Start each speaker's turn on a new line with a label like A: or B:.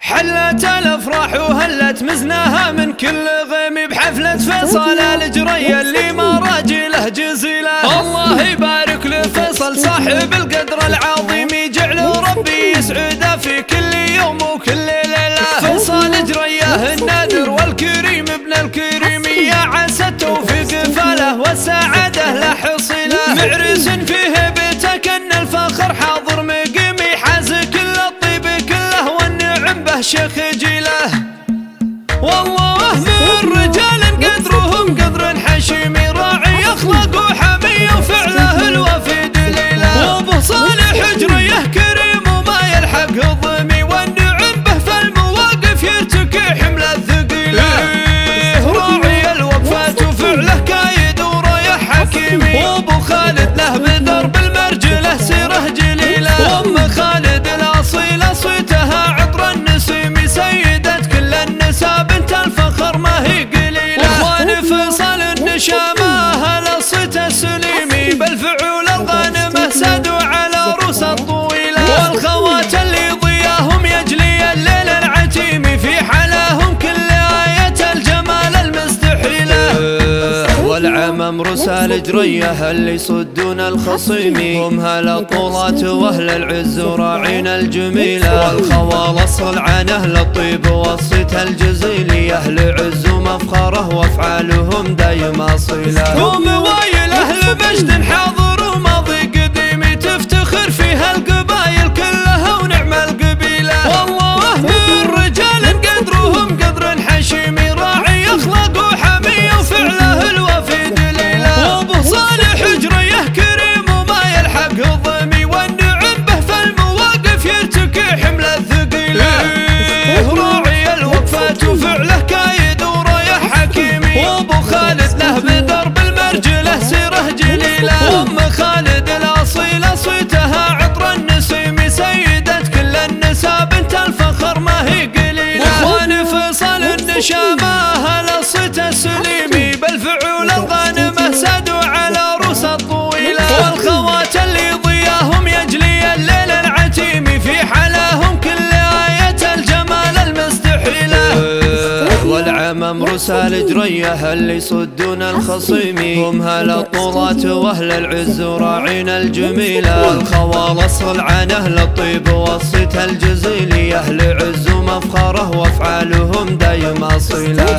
A: حلت الافراح وهلت مزناها من كل غيم بحفلة فيصل الجرية اللي ما راجله جزيله. الله يبارك لفيصل صاحب القدر العظيم، يجعل ربي يسعده في كل يوم وكل ليلة. فيصل جرية النادر والكريم ابن الكريم، يا عسى التوفيق فله والسعادة لا حصيله. معرس فيه بيتك ان الفخر حاضر مقيم، يحاز كل الطيب كله والنعم به شيخ جيله. والله من رجال قدرهم قدر حشيم، راعي اخلاق وحمي وفعله الوفي دليله. وابو صالح جريه كريم وما يلحق الضمي، والنعم به في المواقف يرتكي حمل الثقيله. راعي الوقفات وفعله كايد ورايح حكيمي، وابو خالد له بدرب المرجله سيره جليله. وام خالد الاصيله صيتها عطر النسيم، سيده كل النساء بنت الفخر ما هي قليله. واخوان فيصل النشامه هل الصيت السليمي، بالفعول الغانمه سادوا على روس الطويله. والخوات اللي ضياهم يجلي الليل العتيم، في حلاهم كل آية الجمال المستحيله. والعمم رسال جريه اللي يصدون الخصيم، هم هل الطولات واهل العز وراعين الجميله. والخوال اصل عن اهل الطيب والصيت الجزيل، اهل عز ومفخره وافعالهم دايم اصيله. هم وايل اهل مجد حاضر وماضي قديم، تفتخر فيها القبايل كلها ونعم القبيله. والله من رجال قدرهم قدر حشيم، راعي اخلاق وحمي وفعله الوفي دليله. وابو صالح جريه كريم وما يلحق الضمي، والنعم به في المواقف يرتكي حمل الثقيله. راعي الوقفات وفعله كايد ورايح حكيمي، وابو خالد له بدرب المرجله سيره جليله. وام خالد الاصيله صيتها عطر النسيم، سيده كل النساء بنت الفخر ما هي قليله. واخوان فيصل النشامه هل الصيت السليمي، بالفعول الغانمه سادوا على روس الطويله. والخوات اللي ضياهم يجلي الليل العتيم، في حلاهم كل آية الجمال المستحيله. والعمم رسال جريه اللي يصدون الخصيم، هم هل الطولات واهل العز وراعين الجميله. والخوال اصل عن اهل الطيب والصيت الجزيل، اهل عز ومفخره وافعالهم دايم اصيله.